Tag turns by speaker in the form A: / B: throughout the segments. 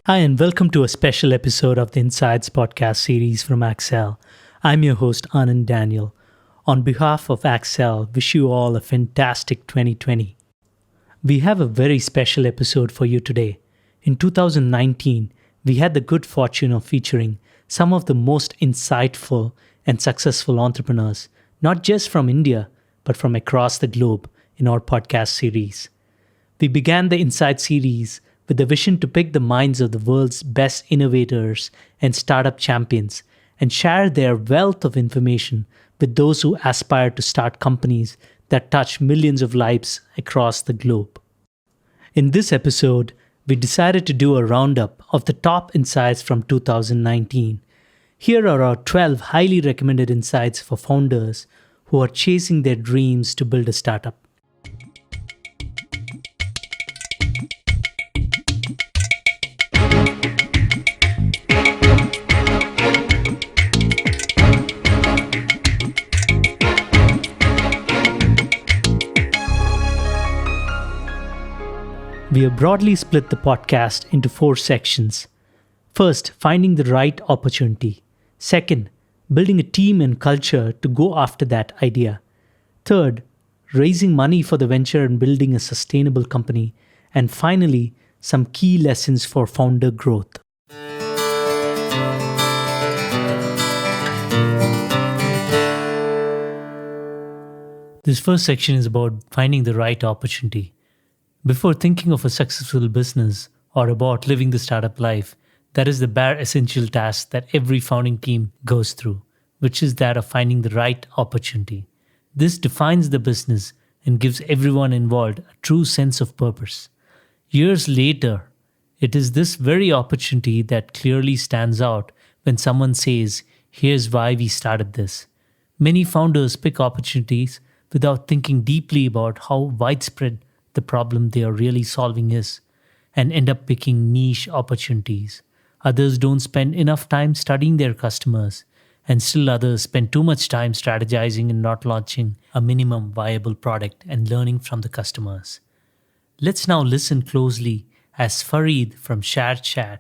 A: Hi, and welcome to a special episode of the Insights podcast series from Axel. I'm your host, Anand Daniel. On behalf of Axel, wish you all a fantastic 2020. We have a very special episode for you today. In 2019, we had the good fortune of featuring some of the most insightful and successful entrepreneurs, not just from India, but from across the globe in our podcast series. We began the Insight series with the vision to pick the minds of the world's best innovators and startup champions and share their wealth of information with those who aspire to start companies that touch millions of lives across the globe. In this episode, we decided to do a roundup of the top insights from 2019. Here are our 12 highly recommended insights for founders who are chasing their dreams to build a startup. We have broadly split the podcast into 4 sections. First, finding the right opportunity. Second, building a team and culture to go after that idea. Third, raising money for the venture and building a sustainable company. And finally, some key lessons for founder growth. This first section is about finding the right opportunity. Before thinking of a successful business or about living the startup life, that is the bare essential task that every founding team goes through, which is that of finding the right opportunity. This defines the business and gives everyone involved a true sense of purpose. Years later, it is this very opportunity that clearly stands out when someone says, "Here's why we started this." Many founders pick opportunities without thinking deeply about how widespread the problem they are really solving is, and end up picking niche opportunities. Others don't spend enough time studying their customers, and still others spend too much time strategizing and not launching a minimum viable product and learning from the customers. Let's now listen closely as Farid from Sharechat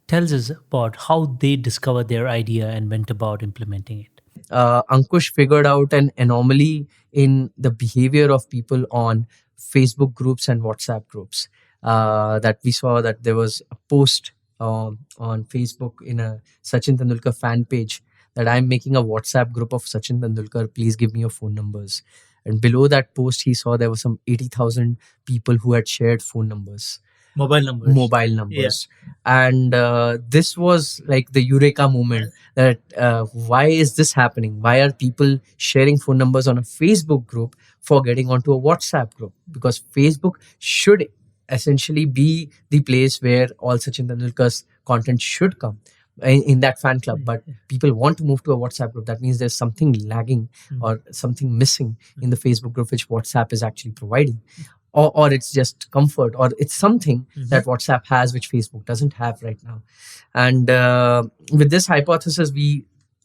A: tells us about how they discovered their idea and went about implementing it.
B: Ankush figured out an anomaly in the behavior of people on Facebook groups and WhatsApp groups. That we saw that there was a post on Facebook in a Sachin Tendulkar fan page that I'm making a WhatsApp group of Sachin Tendulkar. Please give me your phone numbers. And below that post, he saw there were some 80,000 people who had shared phone numbers. Mobile numbers. And this was like the eureka moment that why is this happening? Why are people sharing phone numbers on a Facebook group for getting onto a WhatsApp group? Because Facebook should essentially be the place where all Sachin Tendulkar's content should come in that fan club. But people want to move to a WhatsApp group. That means there's something lagging or something missing in the Facebook group which WhatsApp is actually providing. Or it's just comfort, or it's something that WhatsApp has which Facebook doesn't have right now. And with this hypothesis, we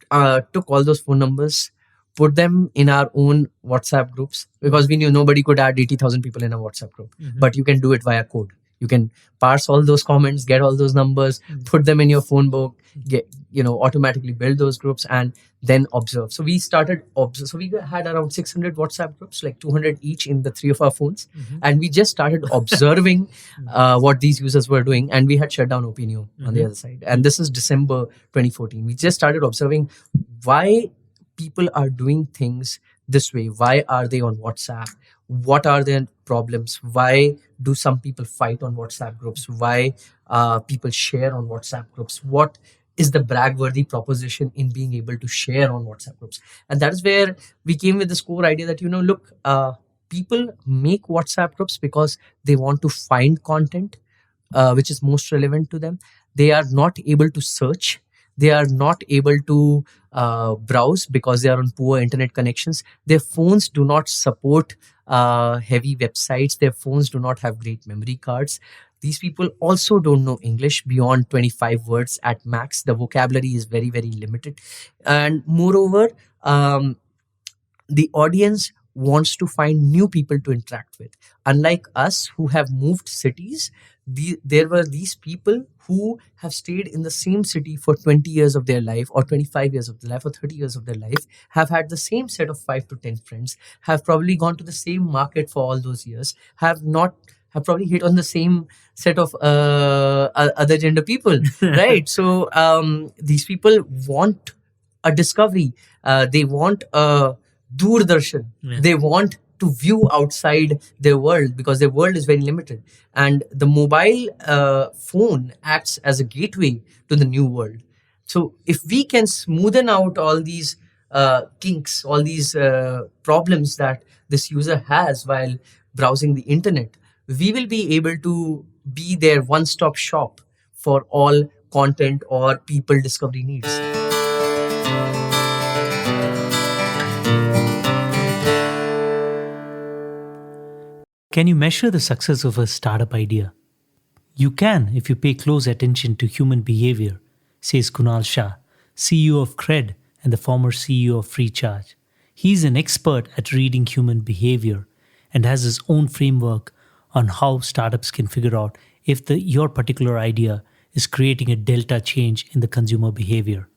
B: took all those phone numbers, put them in our own WhatsApp groups, because we knew nobody could add 80,000 people in a WhatsApp group. But you can do it via code. You can parse all those comments, get all those numbers, put them in your phone book, automatically build those groups and then observe. So we started observe. So we had around 600 WhatsApp groups, like 200 each in the 3 of our phones. And we just started observing what these users were doing. And we had shut down Opinio on the other side. And this is December 2014. We just started observing why people are doing things this way. Why are they on WhatsApp? What are their problems? Why do some people fight on WhatsApp groups? Why people share on WhatsApp groups? What is the brag-worthy proposition in being able to share on WhatsApp groups? And that is where we came with this core idea that, look, people make WhatsApp groups because they want to find content which is most relevant to them. They are not able to search. They are not able to browse because they are on poor internet connections. Their phones do not support heavy websites. Their phones do not have great memory cards. These people also don't know English beyond 25 words at max. The vocabulary is very, very limited. And moreover, the audience wants to find new people to interact with. Unlike us who have moved cities, there were these people who have stayed in the same city for 20 years of their life, or 25 years of their life, or 30 years of their life, have had the same set of 5 to 10 friends, have probably gone to the same market for all those years, have probably hit on the same set of other gender people, right? So these people want a discovery. They want a doordarshan. Yeah. They want to view outside their world, because their world is very limited, and the mobile phone acts as a gateway to the new world. So if we can smoothen out all these kinks, all these problems that this user has while browsing the internet, we will be able to be their one-stop shop for all content or people discovery needs.
A: Can you measure the success of a startup idea? You can if you pay close attention to human behavior, says Kunal Shah, CEO of Cred and the former CEO of FreeCharge. He's an expert at reading human behavior and has his own framework on how startups can figure out if your particular idea is creating a delta change in the consumer behavior.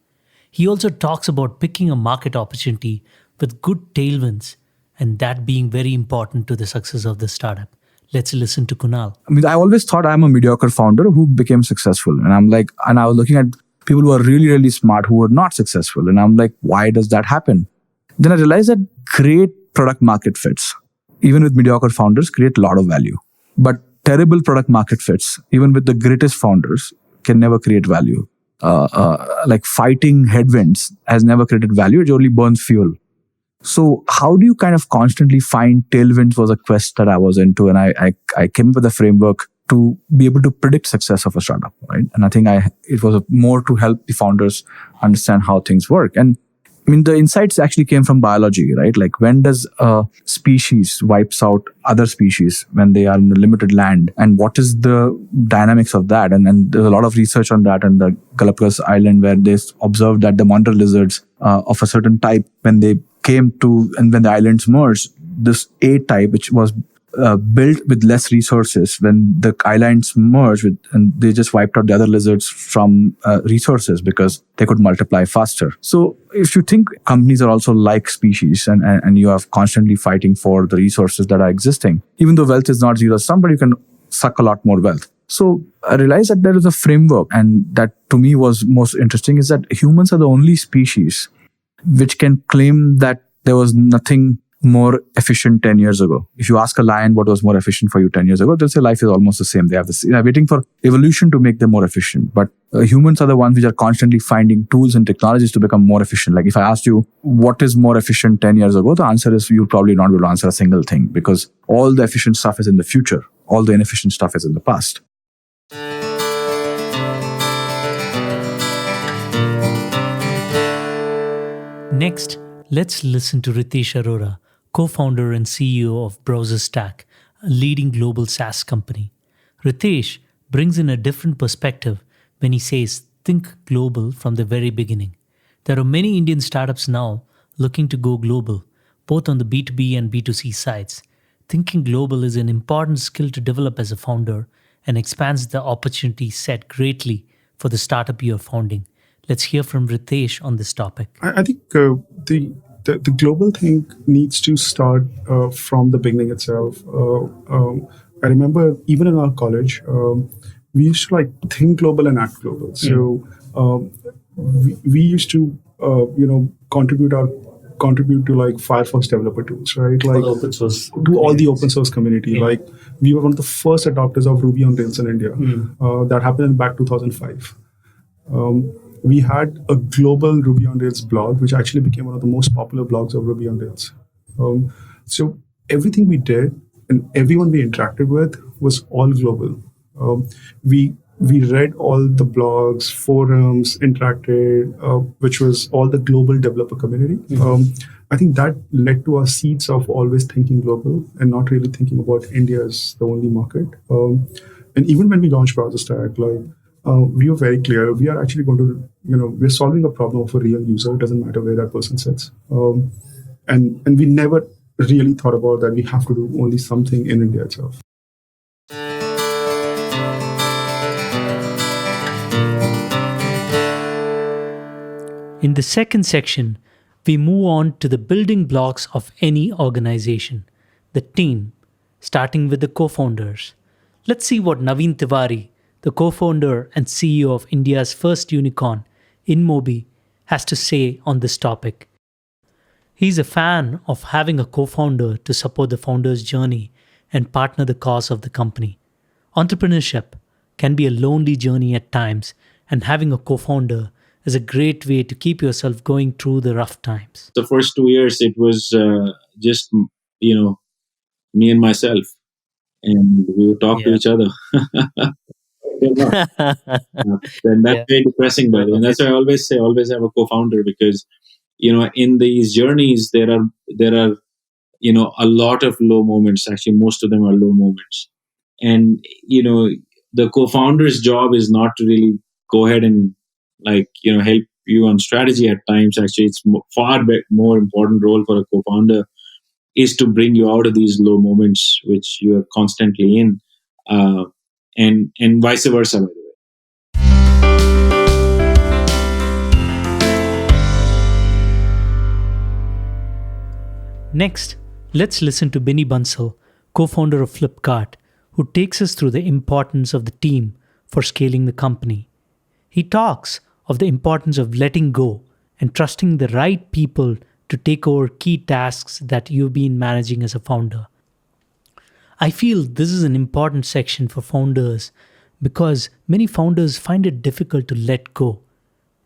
A: He also talks about picking a market opportunity with good tailwinds and that being very important to the success of the startup. Let's listen to Kunal.
C: I mean, I always thought I'm a mediocre founder who became successful. And I was looking at people who are really, really smart who were not successful. And I'm like, why does that happen? Then I realized that great product market fits, even with mediocre founders, create a lot of value. But terrible product market fits, even with the greatest founders, can never create value. Like fighting headwinds has never created value. It only burns fuel. So how do you kind of constantly find tailwinds was a quest that I was into. And I came up with a framework to be able to predict success of a startup, right? And I think it was more to help the founders understand how things work. And I mean, the insights actually came from biology, right? Like when does a species wipes out other species when they are in a limited land? And what is the dynamics of that? And there's a lot of research on that on the Galapagos Island, where they observed that the monitor lizards of a certain type, when they came to, and when the islands merged, this A type, which was built with less resources, when the islands merged, and they just wiped out the other lizards from resources because they could multiply faster. So if you think companies are also like species, and you are constantly fighting for the resources that are existing, even though wealth is not zero sum, but you can suck a lot more wealth. So I realized that there is a framework, and that to me was most interesting, is that humans are the only species which can claim that there was nothing more efficient 10 years ago. If you ask a lion what was more efficient for you 10 years ago, they'll say life is almost the same. They're waiting for evolution to make them more efficient. But humans are the ones which are constantly finding tools and technologies to become more efficient. Like if I asked you what is more efficient 10 years ago, the answer is you'll probably not be able to answer a single thing, because all the efficient stuff is in the future. All the inefficient stuff is in the past.
A: Next, let's listen to Ritesh Arora, co-founder and CEO of Browserstack, a leading global SaaS company. Ritesh brings in a different perspective when he says, think global from the very beginning. There are many Indian startups now looking to go global, both on the B2B and B2C sides. Thinking global is an important skill to develop as a founder and expands the opportunity set greatly for the startup you're founding. Let's hear from Ritesh on this topic.
D: I think the global thing needs to start from the beginning itself. I remember even in our college, we used to like think global and act global. So we used to contribute to like Firefox developer tools, right? Like
E: open source
D: to all the open source community. Yeah. Like we were one of the first adopters of Ruby on Rails in India. That happened in back 2005. We had a global Ruby on Rails blog, which actually became one of the most popular blogs of Ruby on Rails. So everything we did and everyone we interacted with was all global. We read all the blogs, forums, interacted, which was all the global developer community. I think that led to our seeds of always thinking global and not really thinking about India as the only market. And even when we launched Browserstack, we were very clear. We are actually going to, we're solving a problem of a real user. It doesn't matter where that person sits. And we never really thought about that we have to do only something in India itself.
A: In the second section, we move on to the building blocks of any organization, the team, starting with the co-founders. Let's see what Naveen Tiwari, the co-founder and CEO of India's first unicorn, InMobi, has to say on this topic. He's a fan of having a co-founder to support the founder's journey and partner the cause of the company. Entrepreneurship can be a lonely journey at times, and having a co-founder is a great way to keep yourself going through the rough times.
E: The first 2 years, it was just, me and myself, and we would talk to each other. And that's very depressing, by the way. And that's why I always say, always have a co-founder, because in these journeys there are a lot of low moments. Actually, most of them are low moments, and the co-founder's job is not to really go ahead and help you on strategy at times. Actually, it's more important role for a co-founder is to bring you out of these low moments which you are constantly in, and vice versa, by the way.
A: Next, let's listen to Benny Bansal, co-founder of Flipkart, who takes us through the importance of the team for scaling the company. He talks of the importance of letting go and trusting the right people to take over key tasks that you've been managing as a founder. I feel this is an important section for founders because many founders find it difficult to let go.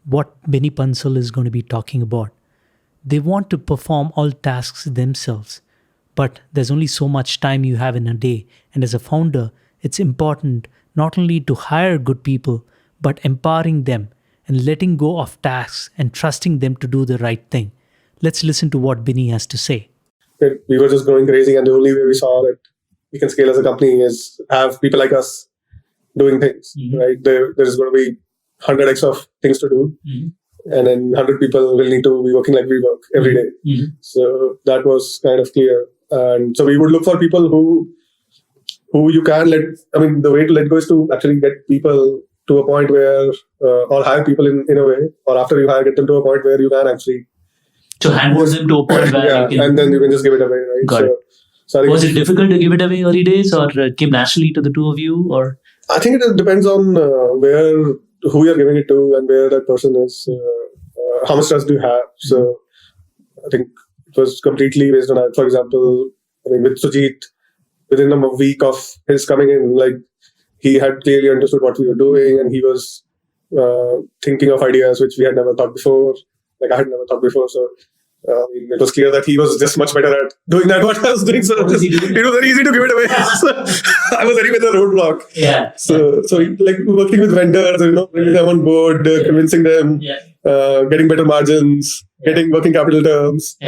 A: What Benny Bansal is going to be talking about. They want to perform all tasks themselves, but there's only so much time you have in a day, and as a founder, it's important not only to hire good people, but empowering them and letting go of tasks and trusting them to do the right thing. Let's listen to what Benny has to say.
F: We were just going crazy, and the only way we saw that we can scale as a company is have people like us doing things, right? There's going to be 100x of things to do. And then 100 people will need to be working like we work every day. So that was kind of clear. And so we would look for people who you can the way to let go is to actually get people to a point where, or hire people in a way, or after you hire, get them to a point where you can actually...
A: To handle them to a point where you can...
F: and then you can just give it away, right?
A: Got it.
F: So
A: was it difficult to give it away early days, or it came naturally to the two of you? Or
F: I think it depends on who you're giving it to and where that person is. How much trust do you have? So I think it was completely based on that. For example, with Sujit, within a week of his coming in, he had clearly understood what we were doing, and he was thinking of ideas which we had never thought before. I had never thought before. So it was clear that he was just much better at doing that what I was doing. So it was very easy to give it away. So I was anyway the roadblock. So working with vendors, bringing them on board, convincing them, getting better margins, getting working capital terms,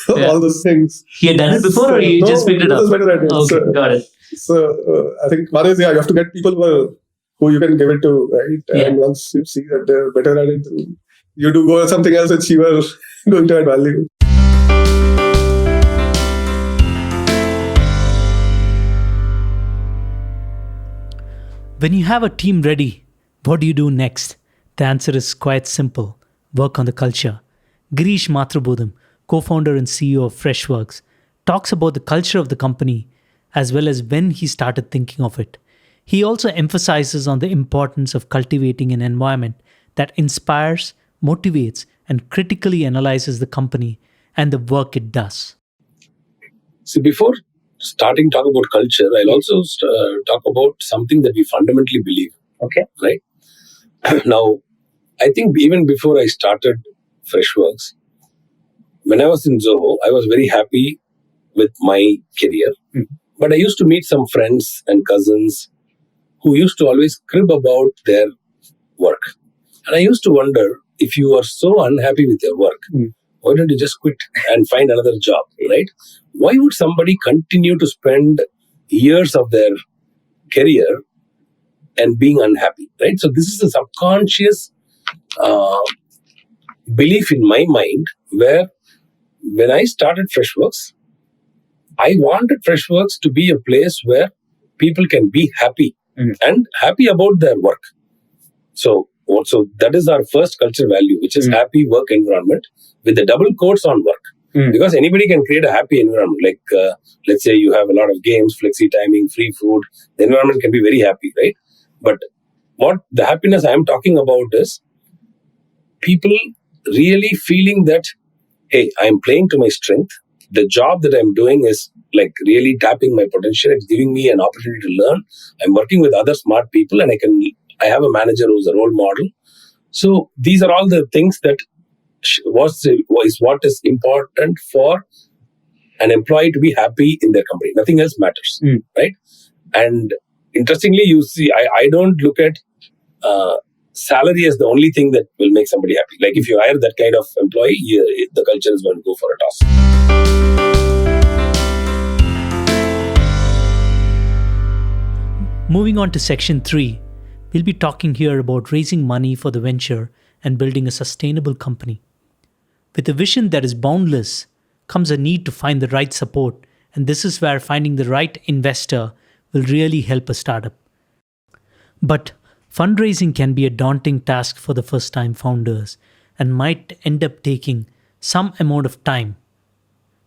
F: all those things.
A: He had done it before, or he just picked it up?
F: Better at it.
A: Okay, got it.
F: So I think one is you have to get people who you can give it to, right? And once you see that they're better at it, you do go on something else which you are going to add value.
A: When you have a team ready, what do you do next? The answer is quite simple. Work on the culture. Girish Mathrubodham, co-founder and CEO of Freshworks, talks about the culture of the company as well as when he started thinking of it. He also emphasizes on the importance of cultivating an environment that inspires, motivates, and critically analyzes the company and the work it does.
G: See, before starting talk about culture, I'll also talk about something that we fundamentally believe.
B: Okay.
G: Right? Now, I think even before I started Freshworks, when I was in Zoho, I was very happy with my career. But I used to meet some friends and cousins who used to always crib about their work. And I used to wonder, if you are so unhappy with your work, why don't you just quit and find another job, right? Why would somebody continue to spend years of their career and being unhappy, right? So this is a subconscious belief in my mind where when I started Freshworks, I wanted Freshworks to be a place where people can be happy and happy about their work. So Also, that is our first culture value, which is happy work environment with the double quotes on work. Because anybody can create a happy environment. Like, let's say you have a lot of games, flexi timing, free food. The environment can be very happy, right? But what the happiness I am talking about is people really feeling that, hey, I am playing to my strength. The job that I'm doing is like really tapping my potential. It's giving me an opportunity to learn. I'm working with other smart people, and I have a manager who's a role model. So these are all the things that what is important for an employee to be happy in their company. Nothing else matters, right? And interestingly, you see, I don't look at salary as the only thing that will make somebody happy. Like if you hire that kind of employee, the culture is going to go for a toss.
A: Moving on to section 3, we'll be talking here about raising money for the venture and building a sustainable company. With a vision that is boundless comes a need to find the right support, and this is where finding the right investor will really help a startup. But fundraising can be a daunting task for the first-time founders and might end up taking some amount of time.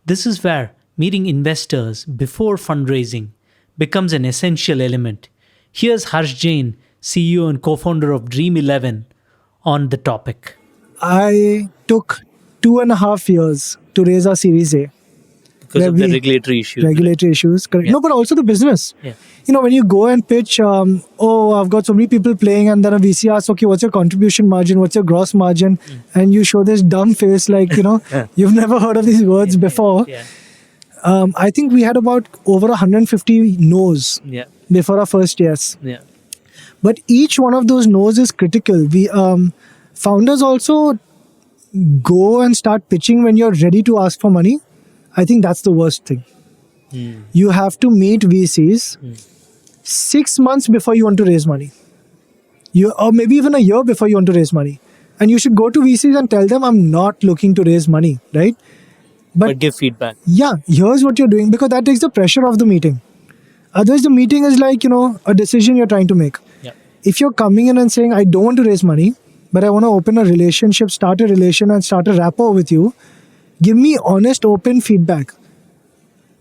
A: This is where meeting investors before fundraising becomes an essential element. Here's Harsh Jain, CEO and co-founder of Dream11, on the topic.
H: I took 2.5 years to raise our Series A.
A: Because of the regulatory issues.
H: Regulatory issues, correct.
A: Yeah.
H: No, but also the business.
A: Yeah.
H: You know, when you go and pitch, I've got so many people playing, and then a VC asks, okay, what's your contribution margin? What's your gross margin? And you show this dumb face like, you've never heard of these words before.
A: Yeah.
H: I think we had about over 150 no's before our first yes.
A: Yeah.
H: But each one of those no's is critical. We founders also go and start pitching when you're ready to ask for money. I think that's the worst thing. You have to meet VCs 6 months before you want to raise money. Or maybe even a year before you want to raise money. And you should go to VCs and tell them, I'm not looking to raise money, right?
A: But give feedback.
H: Yeah, here's what you're doing, because that takes the pressure off the meeting. Otherwise, the meeting is like, a decision you're trying to make.
A: Yeah.
H: If you're coming in and saying, I don't want to raise money, but I want to open a relationship, start a relation and start a rapport with you, give me honest, open feedback.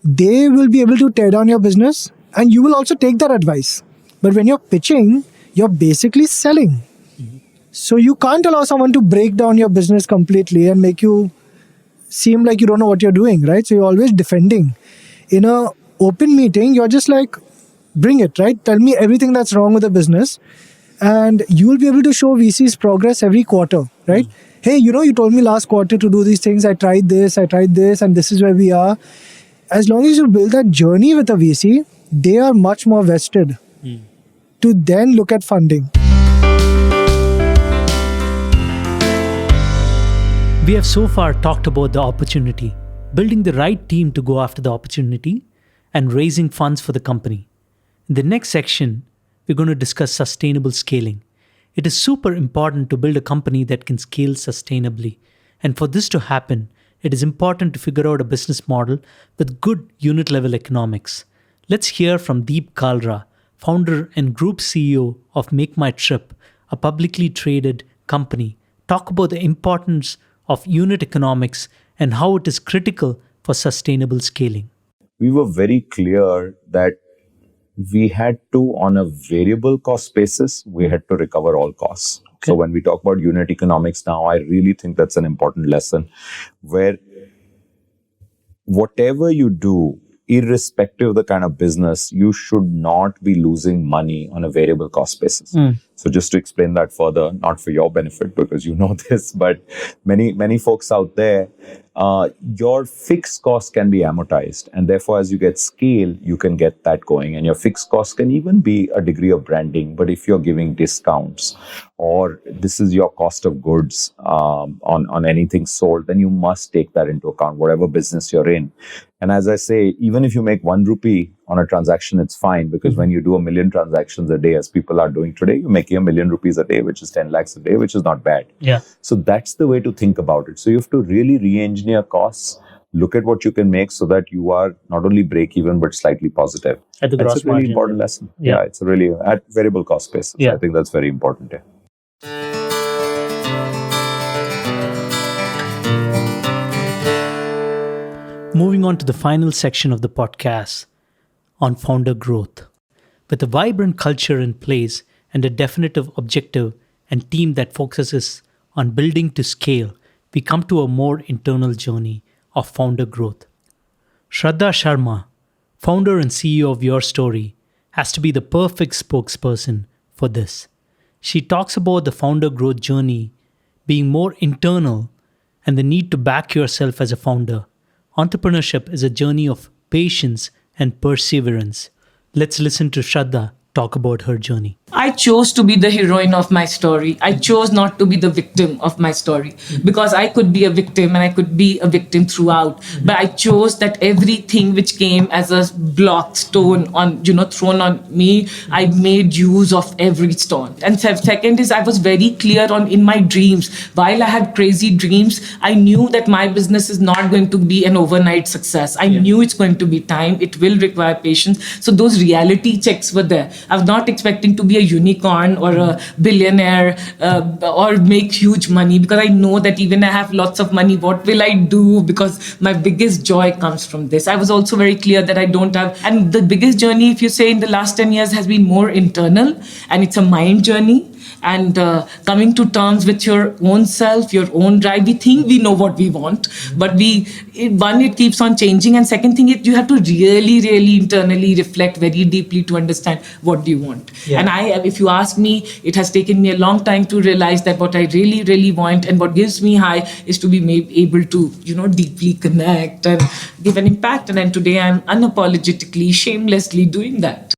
H: They will be able to tear down your business, and you will also take that advice. But when you're pitching, you're basically selling. So you can't allow someone to break down your business completely and make you seem like you don't know what you're doing, right? So you're always defending. In a open meeting, you're just like, bring it, right? Tell me everything that's wrong with the business, and you will be able to show VC's progress every quarter, right? Hey, you told me last quarter to do these things. I tried this, and this is where we are. As long as you build that journey with a VC, they are much more vested to then look at funding.
A: We have so far talked about the opportunity, building the right team to go after the opportunity, and raising funds for the company. In the next section, we're going to discuss sustainable scaling. It is super important to build a company that can scale sustainably. And for this to happen, it is important to figure out a business model with good unit level economics. Let's hear from Deep Kalra, founder and group CEO of Make My Trip, a publicly traded company, talk about the importance of unit economics and how it is critical for sustainable scaling.
I: We were very clear that we had to, on a variable cost basis, we had to recover all costs. Okay. So when we talk about unit economics now, I really think that's an important lesson where whatever you do, irrespective of the kind of business, you should not be losing money on a variable cost basis. So just to explain that further, not for your benefit because you know this, but many folks out there, your fixed costs can be amortized, and therefore as you get scale, you can get that going. And your fixed costs can even be a degree of branding, but if you're giving discounts or this is your cost of goods on anything sold, then you must take that into account, whatever business you're in. And as I say, even if you make 1 rupee on a transaction, it's fine, because when you do 1 million transactions a day, as people are doing today, you're making 1 million rupees a day, which is 10 lakhs a day, which is not bad.
A: Yeah.
I: So that's the way to think about it. So you have to really re-engineer costs, look at what you can make so that you are not only break even, but slightly positive.
A: At the
I: that's
A: gross
I: a really
A: margin.
I: important lesson.
A: Yeah.
I: It's a really, at variable cost basis.
A: Yeah.
I: I think that's very important. Yeah.
A: moving on to the final section of the podcast on founder growth. With a vibrant culture in place and a definitive objective and team that focuses on building to scale, we come to a more internal journey of founder growth. Shraddha Sharma, founder and CEO of Your Story, has to be the perfect spokesperson for this. She talks about the founder growth journey being more internal and the need to back yourself as a founder. Entrepreneurship is a journey of patience and perseverance. Let's listen to Shraddha talk about her journey.
J: I chose to be the heroine of my story. I chose not to be the victim of my story, because I could be a victim and I could be a victim throughout. But I chose that everything which came as a block stone on, thrown on me, I made use of every stone. And second is I was very clear on in my dreams. While I had crazy dreams, I knew that my business is not going to be an overnight success. I knew it's going to be time. It will require patience. So those reality checks were there. I was not expecting to be a unicorn or a billionaire or make huge money, because I know that even I have lots of money, what will I do? Because my biggest joy comes from this. I was also very clear that I don't have, and the biggest journey, if you say in the last 10 years, has been more internal, and it's a mind journey. And coming to terms with your own self, your own drive. We think we know what we want, but it keeps on changing. And second thing, you have to really, really internally reflect very deeply to understand what do you want. Yeah. And if you ask me, it has taken me a long time to realize that what I really, really want and what gives me high is to be able to, deeply connect and give an impact. And then today I'm unapologetically, shamelessly doing that.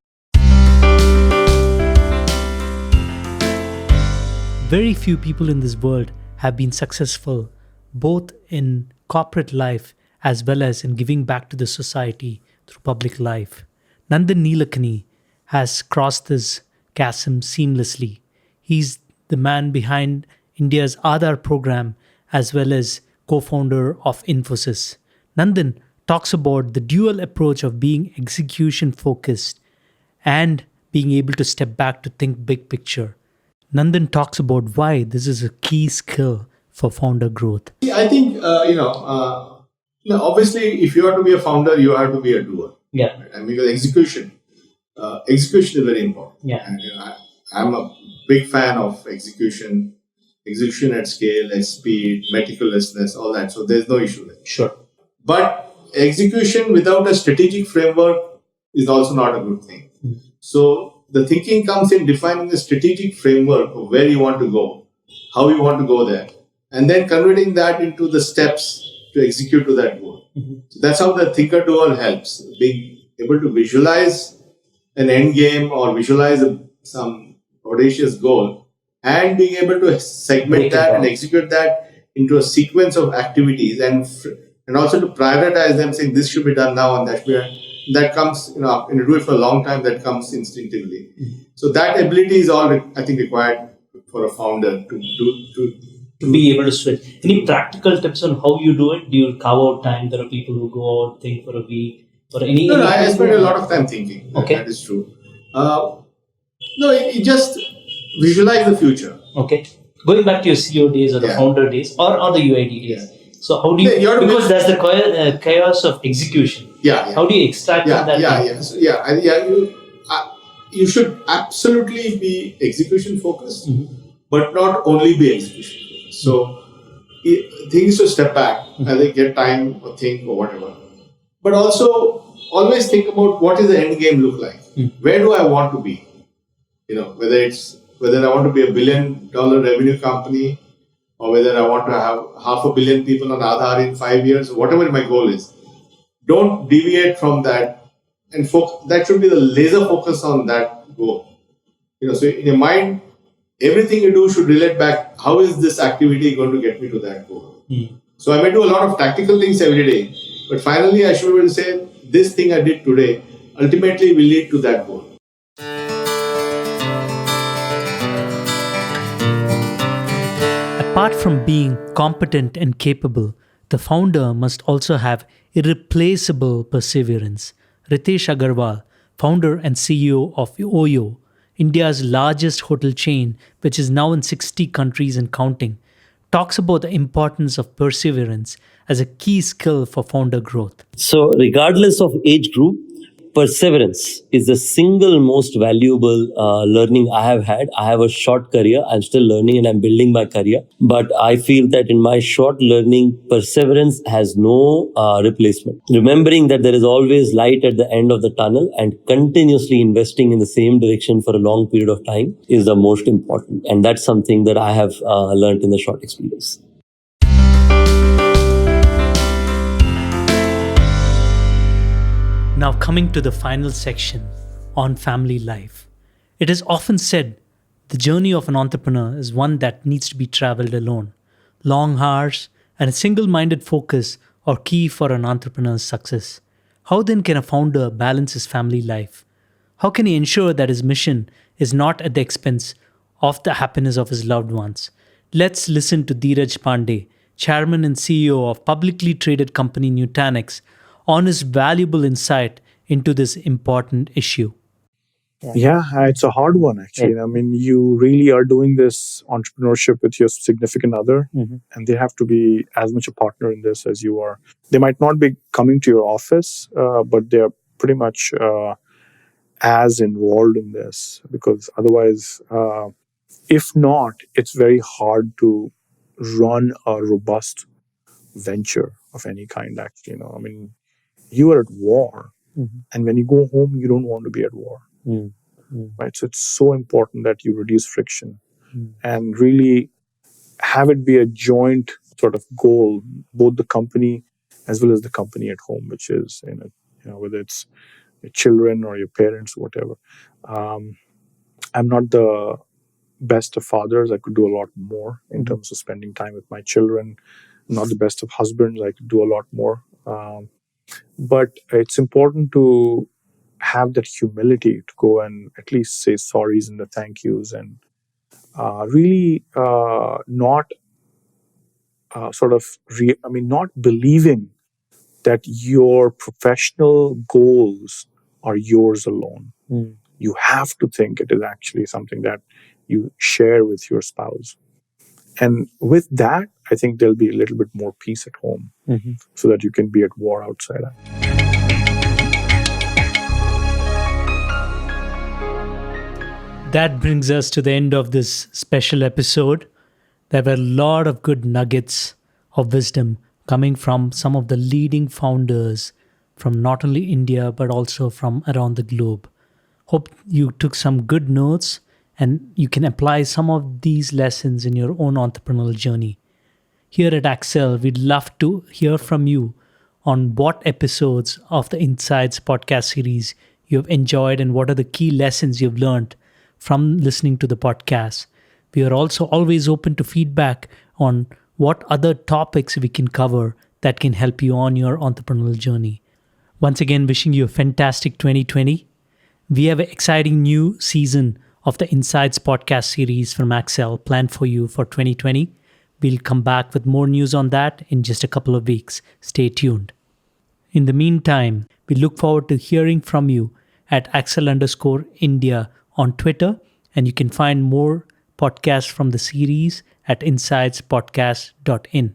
A: Very few people in this world have been successful both in corporate life as well as in giving back to the society through public life. Nandan Nilekani has crossed this chasm seamlessly. He's the man behind India's Aadhaar program as well as co-founder of Infosys. Nandan talks about the dual approach of being execution focused and being able to step back to think big picture. Nandan talks about why this is a key skill for founder growth.
K: I think, obviously, if you are to be a founder, you have to be a doer.
A: Yeah.
K: Right? And because execution is very important.
A: Yeah.
K: And I'm a big fan of execution at scale, at speed, meticulousness, all that. So there's no issue there.
A: Sure.
K: But execution without a strategic framework is also not a good thing. So the thinking comes in defining a strategic framework of where you want to go, how you want to go there, and then converting that into the steps to execute to that goal. So that's how the thinker-doer helps, being able to visualize an end game or visualize some audacious goal and being able to segment that and execute that into a sequence of activities and also to prioritize them, saying this should be done now and that should be done. That comes, and you do it for a long time, that comes instinctively. So that ability is all, I think, required for a founder to
A: be able to switch. Any practical tips on how you do it? Do you carve out time? There are people who go out, think for a week, or any.
K: No, I spend a lot of time thinking.
A: Okay.
K: That is true. You just visualize the future.
A: Okay. Going back to your CEO days or the founder days or the UID days.
K: Yeah.
A: So how do you, because there's the chaos of execution.
K: Yeah.
A: How do you extract from that?
K: You should absolutely be execution focused, but not only be execution focused. So things to step back and they get time or think or whatever. But also always think about what is the end game look like. Where do I want to be? Whether I want to be $1 billion revenue company, or whether I want to have 500 million people on Aadhaar in 5 years, whatever my goal is. Don't deviate from that, and that should be the laser focus on that goal. So in your mind, everything you do should relate back. How is this activity going to get me to that goal? So I may do a lot of tactical things every day, but finally I should be able to say, this thing I did today ultimately will lead to that goal.
A: Apart from being competent and capable, the founder must also have irreplaceable perseverance. Ritesh Agarwal, founder and CEO of Oyo, India's largest hotel chain, which is now in 60 countries and counting, talks about the importance of perseverance as a key skill for founder growth.
L: So, regardless of age group, perseverance is the single most valuable learning I have had. I have a short career. I'm still learning and I'm building my career. But I feel that in my short learning, perseverance has no replacement. Remembering that there is always light at the end of the tunnel and continuously investing in the same direction for a long period of time is the most important. And that's something that I have learned in the short experience.
A: Now, coming to the final section on family life. It is often said the journey of an entrepreneur is one that needs to be traveled alone. Long hours and a single-minded focus are key for an entrepreneur's success. How then can a founder balance his family life? How can he ensure that his mission is not at the expense of the happiness of his loved ones? Let's listen to Dheeraj Pandey, chairman and CEO of publicly traded company Nutanix, on his valuable insight into this important issue.
M: Yeah, it's a hard one, actually. I mean, you really are doing this entrepreneurship with your significant other, and they have to be as much a partner in this as you are. They might not be coming to your office, but they're pretty much as involved in this, because otherwise, if not, it's very hard to run a robust venture of any kind, actually. I mean, you are at war, and when you go home, you don't want to be at war. Right? So it's so important that you reduce friction and really have it be a joint sort of goal, both the company as well as the company at home, which is, whether it's your children or your parents, whatever. I'm not the best of fathers. I could do a lot more in terms of spending time with my children. I'm not the best of husbands. I could do a lot more. But it's important to have that humility to go and at least say sorries and the thank yous, and really not not believing that your professional goals are yours alone. You have to think it is actually something that you share with your spouse. And with that, I think there'll be a little bit more peace at home so that you can be at war outside.
A: That brings us to the end of this special episode. There were a lot of good nuggets of wisdom coming from some of the leading founders from not only India but also from around the globe. Hope you took some good notes and you can apply some of these lessons in your own entrepreneurial journey. Here at Accel, we'd love to hear from you on what episodes of the Insights podcast series you have enjoyed and what are the key lessons you've learned from listening to the podcast. We are also always open to feedback on what other topics we can cover that can help you on your entrepreneurial journey. Once again, wishing you a fantastic 2020. We have an exciting new season of the Insights podcast series from Accel planned for you for 2020. We'll come back with more news on that in just a couple of weeks. Stay tuned. In the meantime, we look forward to hearing from you at Accel_India on Twitter, and you can find more podcasts from the series at insightspodcast.in.